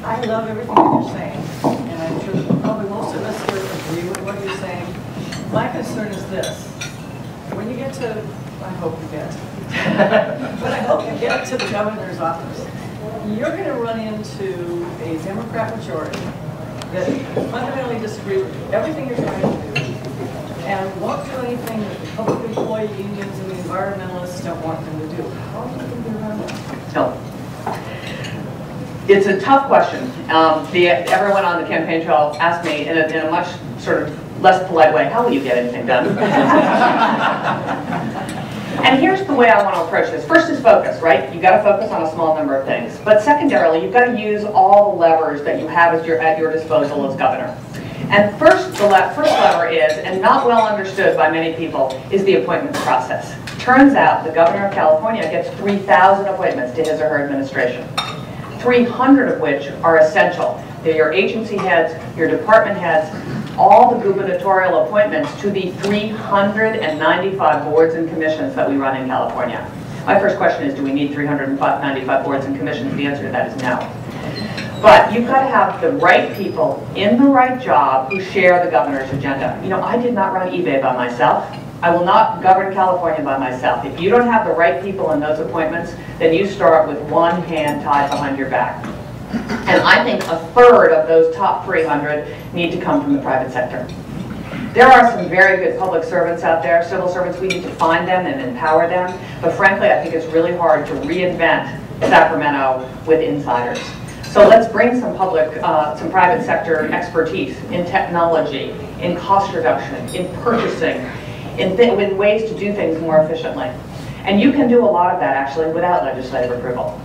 I love everything that you're saying, and I'm sure probably most of us here agree with what you're saying. My concern is this. When you get to, I hope you get, but I hope you get to the governor's office, you're going to run into a Democrat majority that fundamentally disagree with everything you're trying to do and won't do anything that the public employee unions and the environmentalists don't want them to do. How are you going to run that? No. It's a tough question. Everyone on the campaign trail asked me in a much sort of less polite way, how will you get anything done? And here's the way I want to approach this. First is focus, right? You've got to focus on a small number of things. But secondarily, you've got to use all the levers that you have at your disposal as governor. And first, the first lever is, and not well understood by many people, is the appointments process. Turns out the governor of California gets 3,000 appointments to his or her administration, 300 of which are essential. They're your agency heads, your department heads, all the gubernatorial appointments to the 395 boards and commissions that we run in California. My first question is, do we need 395 boards and commissions? The answer to that is no. But you've got to have the right people in the right job who share the governor's agenda. You know, I did not run eBay by myself. I will not govern California by myself. If you don't have the right people in those appointments, then you start with one hand tied behind your back. And I think a third of those top 300 need to come from the private sector. There are some very good public servants out there, civil servants. We need to find them and empower them. But frankly, I think it's really hard to reinvent Sacramento with insiders. So let's bring some private sector expertise in technology, in cost reduction, in purchasing, in ways to do things more efficiently. And you can do a lot of that actually without legislative approval.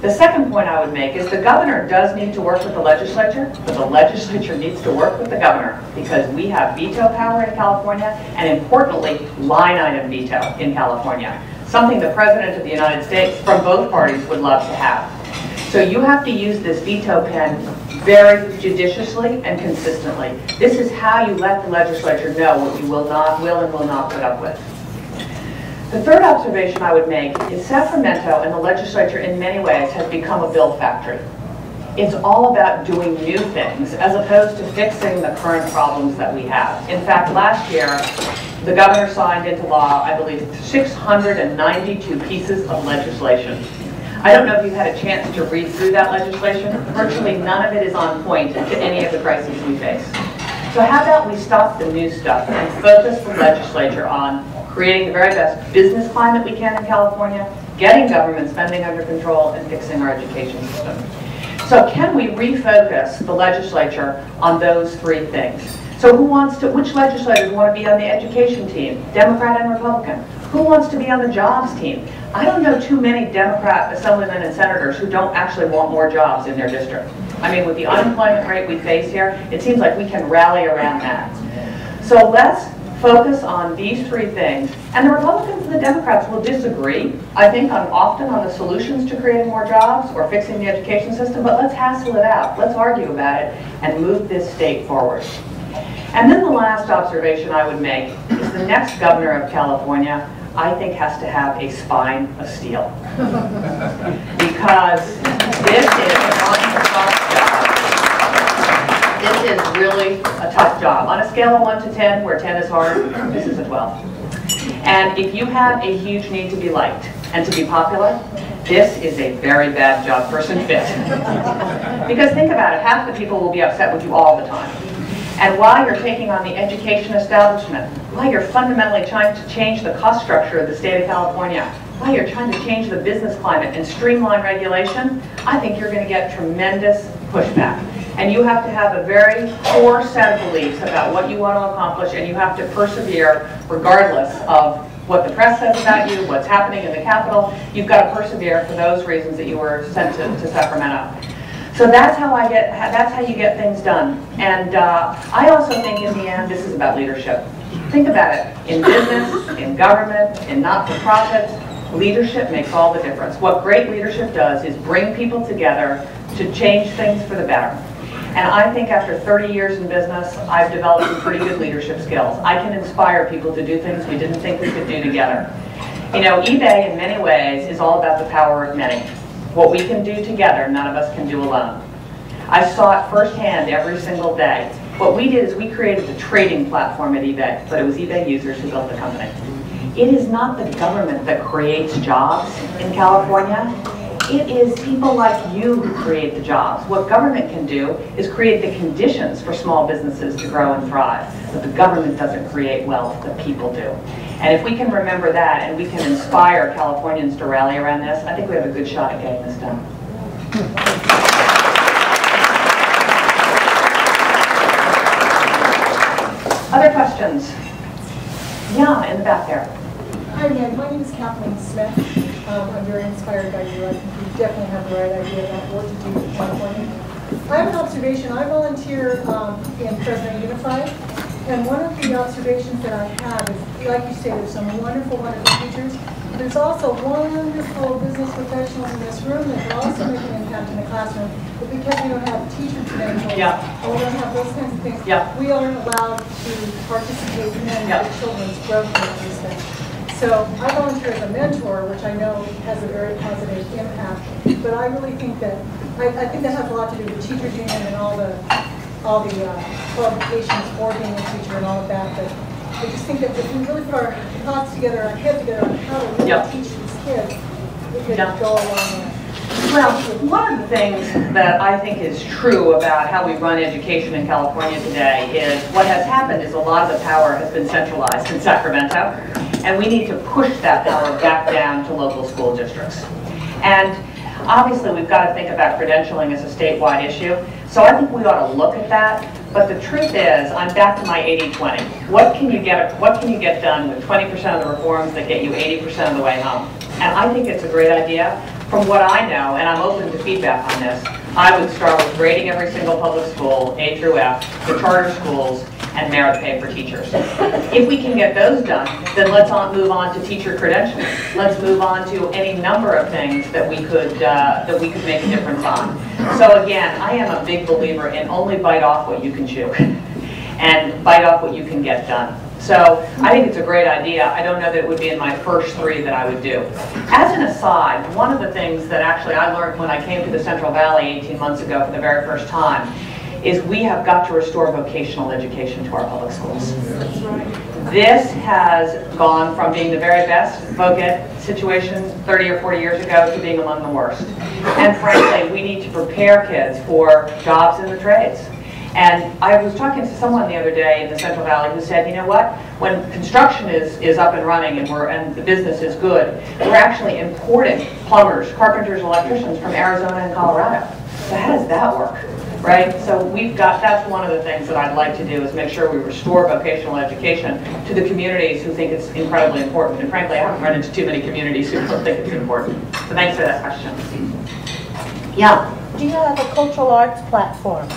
The second point I would make is the governor does need to work with the legislature, but the legislature needs to work with the governor because we have veto power in California and, importantly, line item veto in California, something the President of the United States from both parties would love to have. So you have to use this veto pen very judiciously and consistently. This is how you let the legislature know what you will and will not put up with. The third observation I would make is Sacramento and the legislature in many ways has become a bill factory. It's all about doing new things as opposed to fixing the current problems that we have. In fact, last year, the governor signed into law, I believe, 692 pieces of legislation. I don't know if you've had a chance to read through that legislation. Virtually none of it is on point to any of the crises we face. So how about we stop the new stuff and focus the legislature on creating the very best business climate we can in California, getting government spending under control, and fixing our education system. So can we refocus the legislature on those three things? So which legislators want to be on the education team, Democrat and Republican? Who wants to be on the jobs team? I don't know too many Democrat assemblymen and senators who don't actually want more jobs in their district. I mean, with the unemployment rate we face here, it seems like we can rally around that. So let's focus on these three things. And the Republicans and the Democrats will disagree, I think, often on the solutions to creating more jobs or fixing the education system, but let's hassle it out. Let's argue about it and move this state forward. And then the last observation I would make is the next governor of California, I think, has to have a spine of steel. Because this is a tough job. This is really a tough job. On a scale of 1 to 10, where 10 is hard, this is a 12. And if you have a huge need to be liked and to be popular, this is a very bad job person fit. Because think about it, half the people will be upset with you all the time. And while you're taking on the education establishment, while you're fundamentally trying to change the cost structure of the state of California, while you're trying to change the business climate and streamline regulation, I think you're going to get tremendous pushback. And you have to have a very core set of beliefs about what you want to accomplish, and you have to persevere regardless of what the press says about you, what's happening in the Capitol. You've got to persevere for those reasons that you were sent to Sacramento. So that's how you get things done. And I also think in the end, this is about leadership. Think about it. In business, in government, in not-for-profits, leadership makes all the difference. What great leadership does is bring people together to change things for the better. And I think after 30 years in business, I've developed some pretty good leadership skills. I can inspire people to do things we didn't think we could do together. You know, eBay in many ways is all about the power of many. What we can do together, none of us can do alone. I saw it firsthand every single day. What we did is we created a trading platform at eBay, but it was eBay users who built the company. It is not the government that creates jobs in California. It is people like you who create the jobs. What government can do is create the conditions for small businesses to grow and thrive. But the government doesn't create wealth, the people do. And if we can remember that and we can inspire Californians to rally around this, I think we have a good shot at getting this done. Other questions? Yeah, in the back there. Hi again, my name is Kathleen Smith. I'm very inspired by you. I think you definitely have the right idea about what to do in California. I have an observation. I volunteer in Fresno Unified, and one of the observations that I have is, like you say, there's some wonderful, wonderful teachers. There's also wonderful business professionals in this room that can also make an impact in the classroom. But because we don't have teacher credentials, or we don't have those kinds of things, we aren't allowed to participate in the children's growth and these things. So I volunteer as a mentor, which I know has a very positive impact. But I really think that I think that has a lot to do with teachers union and all the qualifications for being a teacher and all of that. But I just think that if we really put our thoughts together, our head together on how to really teach these kids, we could go a long way. Well, one of the things that I think is true about how we run education in California today is what has happened is a lot of the power has been centralized in Sacramento, and we need to push that power back down to local school districts. And obviously we've got to think about credentialing as a statewide issue, so I think we ought to look at that. But the truth is, I'm back to my 80-20. What can you get done with 20% of the reforms that get you 80% of the way home? And I think it's a great idea. From what I know, and I'm open to feedback on this, I would start with grading every single public school, A through F, the charter schools, and merit pay for teachers. If we can get those done, then let's move on to teacher credentialing. Let's move on to any number of things that we could make a difference on. So again, I am a big believer in only bite off what you can chew, and bite off what you can get done. So I think it's a great idea. I don't know that it would be in my first three that I would do. As an aside, one of the things that actually I learned when I came to the Central Valley 18 months ago for the very first time is we have got to restore vocational education to our public schools. This has gone from being the very best voc-ed situation 30 or 40 years ago to being among the worst. And frankly, we need to prepare kids for jobs in the trades. And I was talking to someone the other day in the Central Valley who said, you know what, when construction is up and running and the business is good, we're actually importing plumbers, carpenters, electricians from Arizona and Colorado. So how does that work, right? So that's one of the things that I'd like to do is make sure we restore vocational education to the communities who think it's incredibly important. And frankly, I haven't run into too many communities who don't think it's important. So thanks for that question. Yeah? Do you have a cultural arts platform?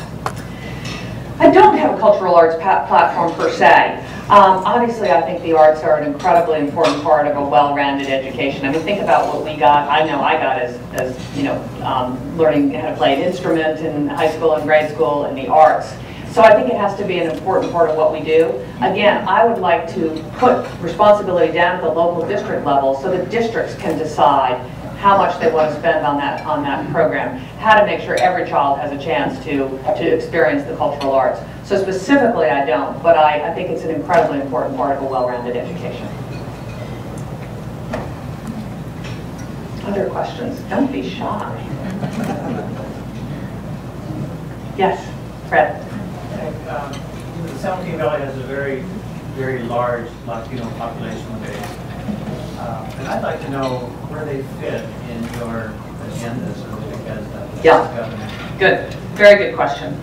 I don't have a cultural arts platform per se. Obviously, I think the arts are an incredibly important part of a well-rounded education. I mean, think about what we got. I know I got as you know, learning how to play an instrument in high school and grade school and the arts. So I think it has to be an important part of what we do. Again, I would like to put responsibility down at the local district level so that districts can decide how much they want to spend on that program, how to make sure every child has a chance to experience the cultural arts. So specifically I don't, but I think it's an incredibly important part of a well-rounded education. Other questions? Don't be shy. Yes, Fred. The San Joaquin Valley has a very, very large Latino population base. And I'd like to know where they fit in your agenda, so as governor. Good. Very good question.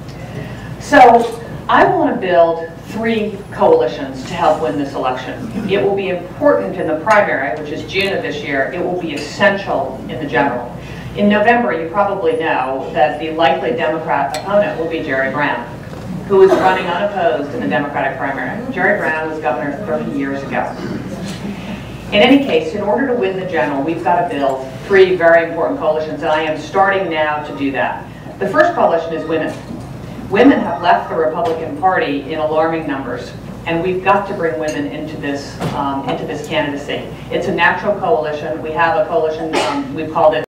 So I want to build 3 coalitions to help win this election. It will be important in the primary, which is June of this year. It will be essential in the general. In November, you probably know that the likely Democrat opponent will be Jerry Brown, who is running unopposed in the Democratic primary. Jerry Brown was governor 30 years ago. In any case, in order to win the general, we've got to build 3 very important coalitions, and I am starting now to do that. The first coalition is women. Women have left the Republican Party in alarming numbers, and we've got to bring women into this candidacy. It's a natural coalition. We have a coalition, we've called it